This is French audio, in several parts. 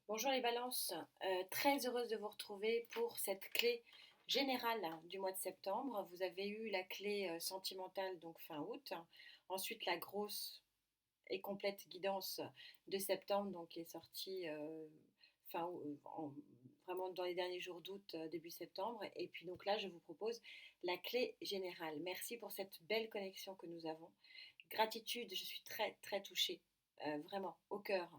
Bonjour les balances, très heureuse de vous retrouver pour cette clé générale du mois de septembre. Vous avez eu la clé sentimentale donc fin août, ensuite la grosse et complète guidance de septembre donc qui est sortie vraiment dans les derniers jours d'août, début septembre. Et puis donc là je vous propose la clé générale. Merci pour cette belle connexion que nous avons. Gratitude, je suis très très touchée, vraiment au cœur,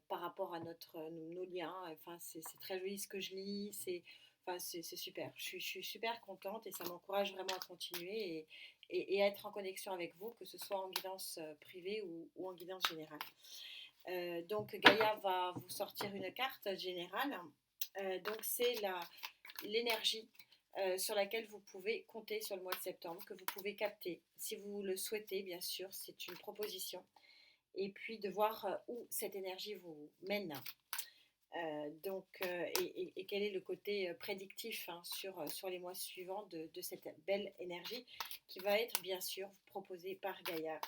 par rapport à nos liens. Enfin, c'est très joli ce que je lis, c'est super. Je suis super contente et ça m'encourage vraiment à continuer et à être en connexion avec vous, que ce soit en guidance privée ou en guidance générale. Donc Gaïa va vous sortir une carte générale. Donc c'est l'énergie sur laquelle vous pouvez compter sur le mois de septembre, que vous pouvez capter si vous le souhaitez, bien sûr, c'est une proposition. Et puis de voir où cette énergie vous mène. Et quel est le côté prédictif, hein, sur les mois suivants de cette belle énergie qui va être bien sûr proposée par Gaïa,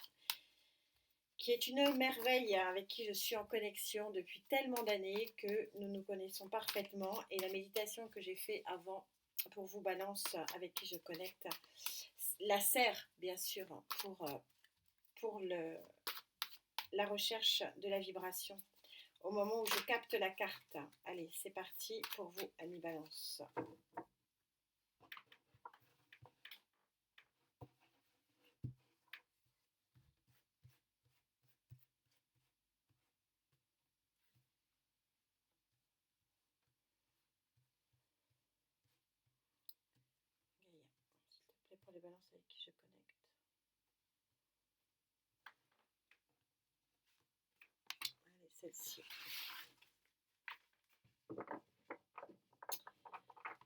qui est une merveille avec qui je suis en connexion depuis tellement d'années que nous nous connaissons parfaitement. Et la méditation que j'ai fait avant pour vous, Balance, avec qui je connecte, la sert bien sûr pour la recherche de la vibration. Au moment où je capte la carte. Allez, c'est parti pour vous, amis Balance. Gaïa, s'il te plaît, pour les balances avec qui je connecte. Allez, celle-ci.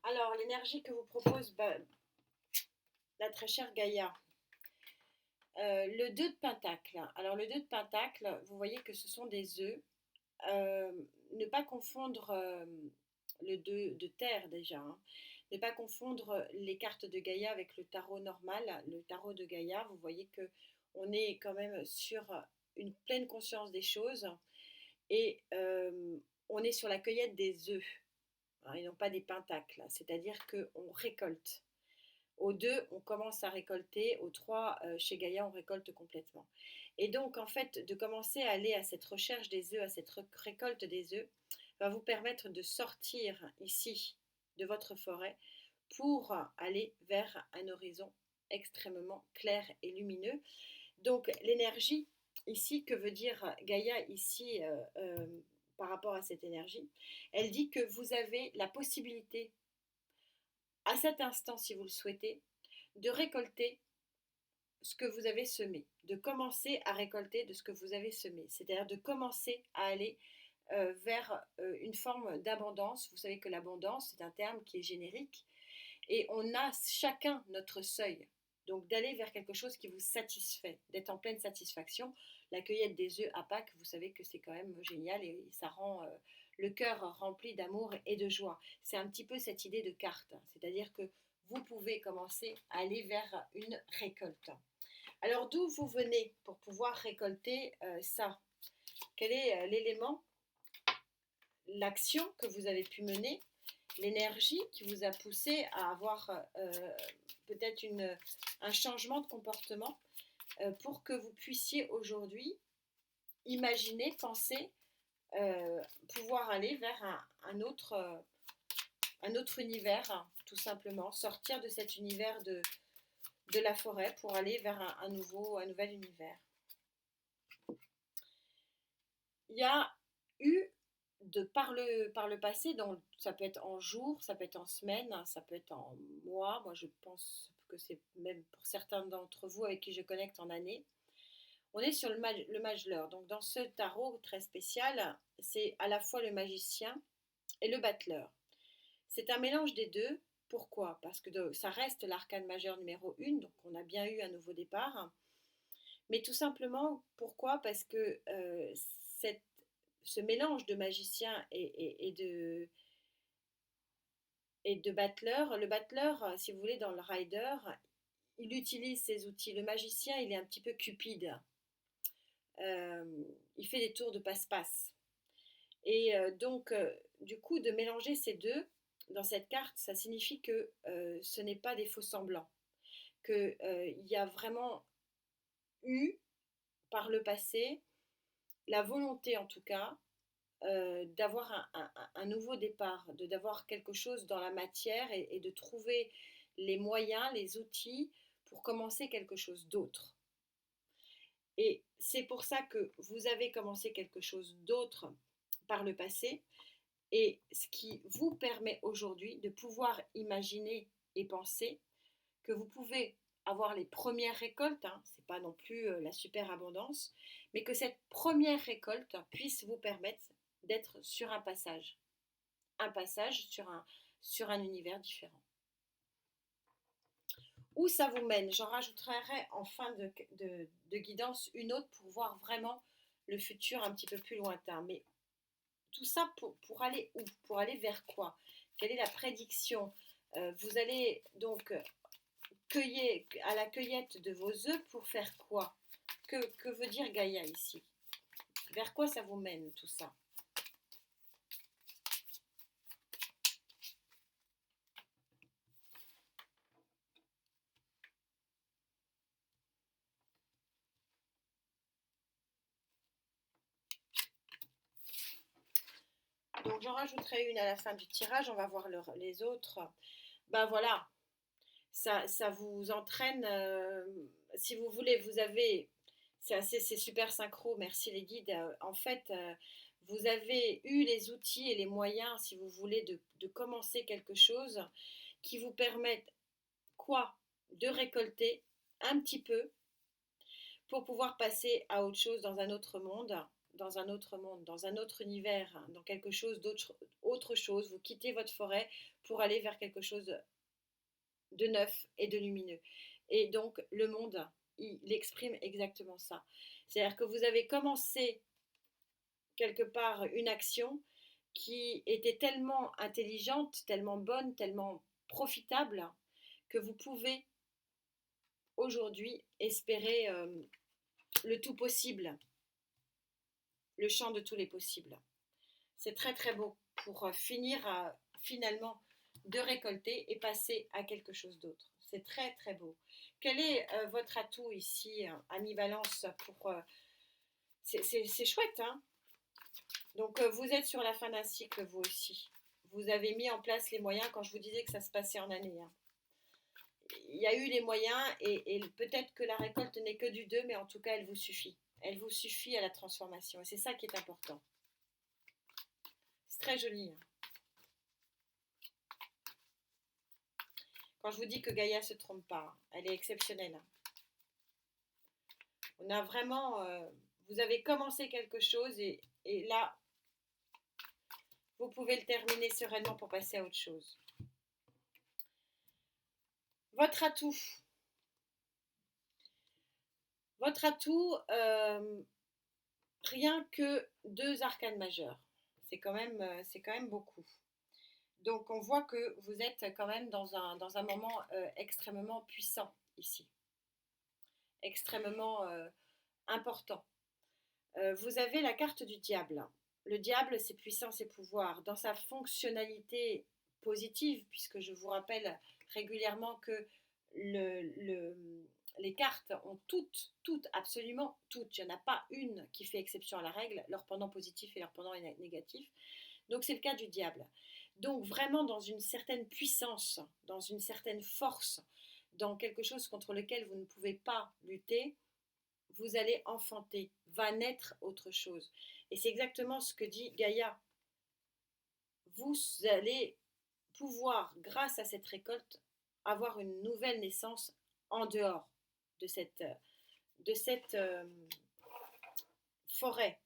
Alors, l'énergie que vous propose la très chère Gaïa. Le 2 de Pentacle. Alors, le 2 de Pentacle, vous voyez que ce sont des œufs. Ne pas confondre le 2 de Terre déjà. Hein. Ne pas confondre les cartes de Gaïa avec le tarot normal. Le tarot de Gaïa, vous voyez que on est quand même sur une pleine conscience des choses et on est sur la cueillette des œufs, hein, et non pas des pentacles. C'est-à-dire qu'on récolte. Au 2, on commence à récolter. Au 3, chez Gaïa, on récolte complètement. Et donc, en fait, de commencer à aller à cette recherche des œufs, à cette récolte des œufs, va vous permettre de sortir ici de votre forêt pour aller vers un horizon extrêmement clair et lumineux. Donc, l'énergie ici, que veut dire Gaïa ici par rapport à cette énergie? Elle dit que vous avez la possibilité à cet instant, si vous le souhaitez, de récolter ce que vous avez semé, de commencer à récolter de ce que vous avez semé, c'est-à-dire de commencer à aller vers une forme d'abondance. Vous savez que l'abondance, c'est un terme qui est générique et on a chacun notre seuil. Donc d'aller vers quelque chose qui vous satisfait, d'être en pleine satisfaction. La cueillette des œufs à Pâques, vous savez que c'est quand même génial et ça rend le cœur rempli d'amour et de joie. C'est un petit peu cette idée de carte, c'est-à-dire que vous pouvez commencer à aller vers une récolte. Alors d'où vous venez pour pouvoir récolter ça? Quel est l'élément, l'action que vous avez pu mener, l'énergie qui vous a poussé à avoir peut-être un changement de comportement pour que vous puissiez aujourd'hui imaginer, penser, pouvoir aller vers un autre univers, tout simplement, sortir de cet univers de la forêt pour aller vers un nouvel univers. Il y a eu par le passé, donc ça peut être en jours, ça peut être en semaines, ça peut être en mois. Moi, je pense que c'est même pour certains d'entre vous avec qui je connecte en années. On est sur le Majeur. Donc, dans ce tarot très spécial, c'est à la fois le magicien et le battleur. C'est un mélange des deux. Pourquoi? Parce que ça reste l'arcane majeur numéro 1, donc on a bien eu un nouveau départ. Mais tout simplement, pourquoi? Parce que cette ce mélange de magicien et de battleur, le battleur, si vous voulez, dans le rider, il utilise ses outils. Le magicien, il est un petit peu cupide. Il fait des tours de passe-passe. Et donc, du coup, de mélanger ces deux dans cette carte, ça signifie que ce n'est pas des faux semblants, qu'il y a vraiment eu par le passé la volonté en tout cas d'avoir un nouveau départ, d'avoir quelque chose dans la matière et de trouver les moyens, les outils pour commencer quelque chose d'autre. Et c'est pour ça que vous avez commencé quelque chose d'autre par le passé et ce qui vous permet aujourd'hui de pouvoir imaginer et penser que vous pouvez avoir les premières récoltes, hein, c'est pas non plus la super abondance, mais que cette première récolte puisse vous permettre d'être sur un passage sur un univers différent. Où ça vous mène? J'en rajouterai en fin de guidance une autre pour voir vraiment le futur un petit peu plus lointain. Mais tout ça pour aller où? Pour aller vers quoi? Quelle est la prédiction? Vous allez donc cueillir à la cueillette de vos œufs pour faire quoi? Que veut dire Gaïa ici? Vers quoi ça vous mène tout ça? Donc j'en rajouterai une à la fin du tirage, on va voir les autres. Ben voilà, ça vous entraîne, si vous voulez, vous avez, c'est super synchro, merci les guides. En fait, vous avez eu les outils et les moyens, si vous voulez, de commencer quelque chose qui vous permettent quoi? De récolter un petit peu pour pouvoir passer à autre chose dans un autre monde, dans un autre monde, dans un autre univers, hein, dans quelque chose d'autre, autre chose. Vous quittez votre forêt pour aller vers quelque chose de neuf et de lumineux. Et donc le monde, il exprime exactement ça. C'est-à-dire que vous avez commencé quelque part une action qui était tellement intelligente, tellement bonne, tellement profitable que vous pouvez aujourd'hui espérer le tout possible, le champ de tous les possibles. C'est très très beau pour finir finalement de récolter et passer à quelque chose d'autre. C'est très très beau. Quel est votre atout ici, Ami Valence, pour... c'est chouette, hein? Donc vous êtes sur la fin d'un cycle, vous aussi. Vous avez mis en place les moyens quand je vous disais que ça se passait en année, hein. Il y a eu les moyens et peut-être que la récolte n'est que du 2, mais en tout cas, elle vous suffit. Elle vous suffit à la transformation. Et c'est ça qui est important. C'est très joli, hein. Quand je vous dis que Gaïa ne se trompe pas, elle est exceptionnelle, hein. On a vraiment... vous avez commencé quelque chose et là, vous pouvez le terminer sereinement pour passer à autre chose. Votre atout. Votre atout, rien que 2 arcanes majeures. C'est quand même beaucoup. Donc on voit que vous êtes quand même dans un moment extrêmement puissant ici, extrêmement important. Vous avez la carte du diable. Le diable, c'est puissance et pouvoir. Dans sa fonctionnalité positive, puisque je vous rappelle régulièrement que les cartes ont toutes, absolument toutes, il n'y en a pas une qui fait exception à la règle, leur pendant positif et leur pendant négatif. Donc c'est le cas du diable. Donc vraiment dans une certaine puissance, dans une certaine force, dans quelque chose contre lequel vous ne pouvez pas lutter, vous allez enfanter, va naître autre chose. Et c'est exactement ce que dit Gaïa. Vous allez pouvoir, grâce à cette récolte, avoir une nouvelle naissance en dehors de cette forêt.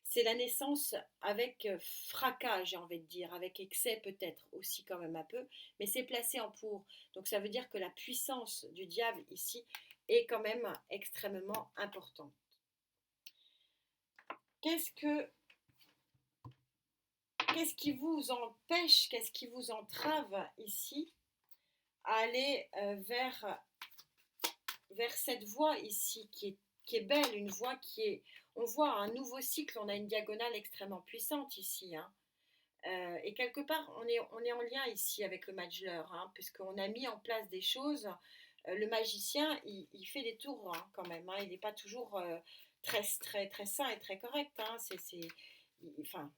C'est la naissance avec fracas, j'ai envie de dire, avec excès peut-être aussi quand même un peu, mais c'est placé en pour. Donc ça veut dire que la puissance du diable ici est quand même extrêmement importante. Qu'est-ce qui vous empêche, qu'est-ce qui vous entrave ici à aller vers cette voie ici qui est belle, une voie qui est... on voit un nouveau cycle, on a une diagonale extrêmement puissante ici, hein. Et quelque part, on est en lien ici avec le Majeur, hein, puisqu'on a mis en place des choses. Le magicien, il fait des tours hein, quand même. Hein, il n'est pas toujours très sain et très correct. Hein, enfin,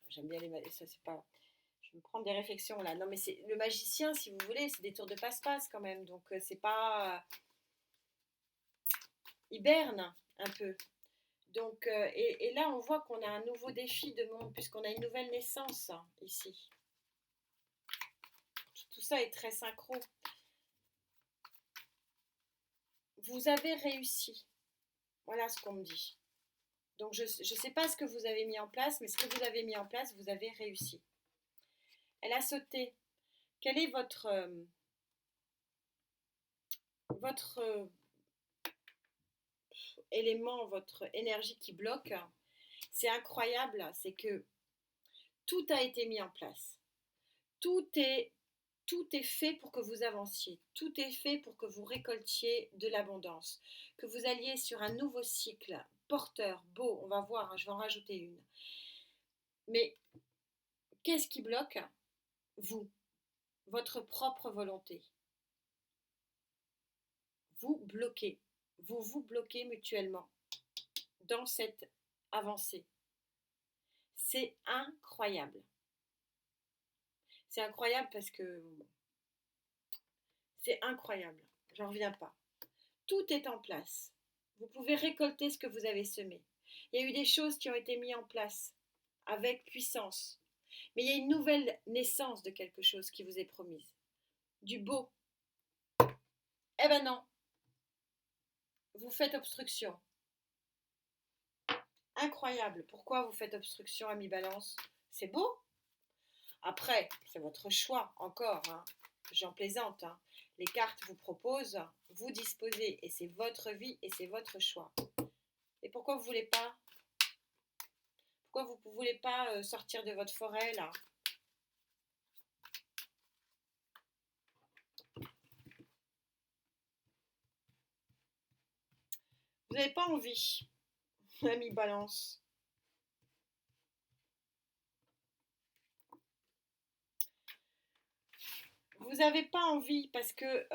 j'aime bien ça, c'est pas. Je vais me prendre des réflexions là. Non, mais c'est le magicien, si vous voulez, c'est des tours de passe-passe quand même. Donc c'est pas. Il berne un peu. Donc, et là, on voit qu'on a un nouveau défi de monde, puisqu'on a une nouvelle naissance hein, ici. Tout ça est très synchro. Vous avez réussi. Voilà ce qu'on me dit. Donc, je ne sais pas ce que vous avez mis en place, mais ce que vous avez mis en place, vous avez réussi. Elle a sauté. Quel est votre élément, votre énergie qui bloque? C'est incroyable, c'est que tout a été mis en place. Tout est fait pour que vous avanciez. Tout est fait pour que vous récoltiez de l'abondance. Que vous alliez sur un nouveau cycle porteur, beau. On va voir, hein, je vais en rajouter une. Mais qu'est-ce qui bloque? Vous, votre propre volonté. Vous bloquez. Vous vous bloquez mutuellement dans cette avancée. C'est incroyable. C'est incroyable parce que c'est incroyable. J'en reviens pas. Tout est en place. Vous pouvez récolter ce que vous avez semé. Il y a eu des choses qui ont été mises en place avec puissance. Mais il y a une nouvelle naissance de quelque chose qui vous est promise. Du beau. Eh ben non. Vous faites obstruction. Incroyable. Pourquoi vous faites obstruction, ami Balance? C'est beau. Après, c'est votre choix, encore. Hein. J'en plaisante. Hein. Les cartes vous proposent, vous disposez. Et c'est votre vie et c'est votre choix. Et pourquoi vous ne voulez pas? Pourquoi vous ne voulez pas sortir de votre forêt, là? Vous n'avez pas envie, ami Balance. Vous n'avez pas envie parce que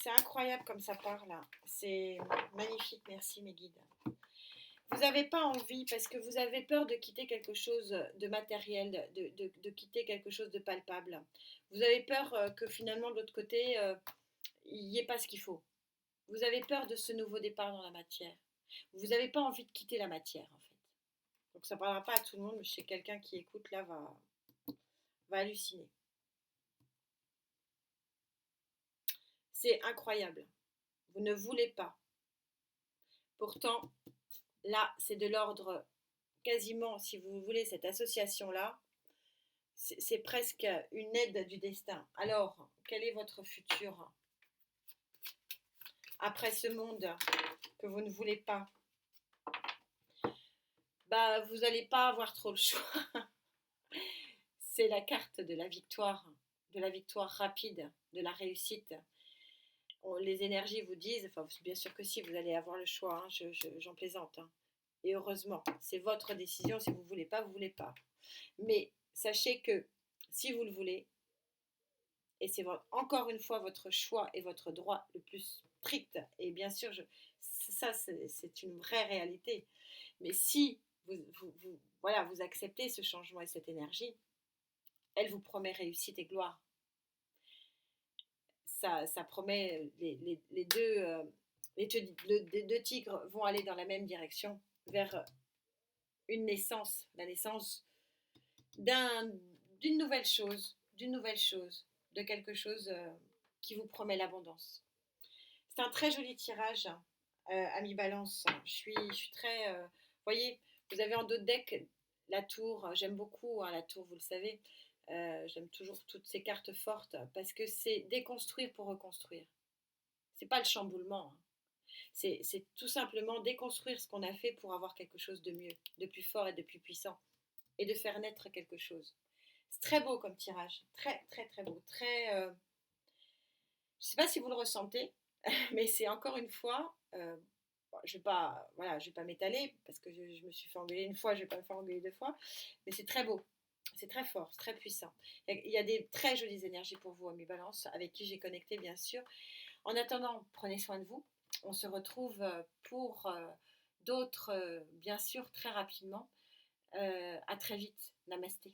c'est incroyable comme ça part là. C'est magnifique, merci mes guides. Vous n'avez pas envie parce que vous avez peur de quitter quelque chose de matériel, de quitter quelque chose de palpable. Vous avez peur que finalement de l'autre côté, il n'y ait pas ce qu'il faut. Vous avez peur de ce nouveau départ dans la matière. Vous n'avez pas envie de quitter la matière en fait. Donc ça ne parlera pas à tout le monde, mais je sais que quelqu'un qui écoute là va halluciner. C'est incroyable. Vous ne voulez pas. Pourtant, là, c'est de l'ordre quasiment, si vous voulez, cette association-là, c'est presque une aide du destin. Alors, quel est votre futur après ce monde que vous ne voulez pas? Bah, vous n'allez pas avoir trop le choix. C'est la carte de la victoire rapide, de la réussite. Les énergies vous disent, enfin, bien sûr que si, vous allez avoir le choix, hein, j'en plaisante. Hein. Et heureusement, c'est votre décision, si vous ne voulez pas, vous ne voulez pas. Mais sachez que si vous le voulez, et c'est encore une fois votre choix et votre droit le plus strict, et bien sûr, ça c'est une vraie réalité, mais si voilà, vous acceptez ce changement et cette énergie, elle vous promet réussite et gloire. Ça promet les deux tigres vont aller dans la même direction, vers une naissance, la naissance d'une nouvelle chose, de quelque chose qui vous promet l'abondance. C'est un très joli tirage, ami Balance. Je suis très... voyez, vous avez en dos de deck la tour. J'aime beaucoup hein, la tour, vous le savez. J'aime toujours toutes ces cartes fortes parce que c'est déconstruire pour reconstruire. C'est pas le chamboulement. Hein. C'est tout simplement déconstruire ce qu'on a fait pour avoir quelque chose de mieux, de plus fort et de plus puissant. Et de faire naître quelque chose. C'est très beau comme tirage. Très, très, très beau. Très... je ne sais pas si vous le ressentez, mais c'est encore une fois bon, je vais pas, voilà, je vais pas m'étaler parce que je me suis fait engueuler une fois, je vais pas me faire engueuler deux fois, mais c'est très beau, c'est très fort, c'est très puissant. Il y a des très jolies énergies pour vous, mes balances, avec qui j'ai connecté, bien sûr. En attendant, prenez soin de vous. On se retrouve pour d'autres, bien sûr, très rapidement. À très vite. Namasté.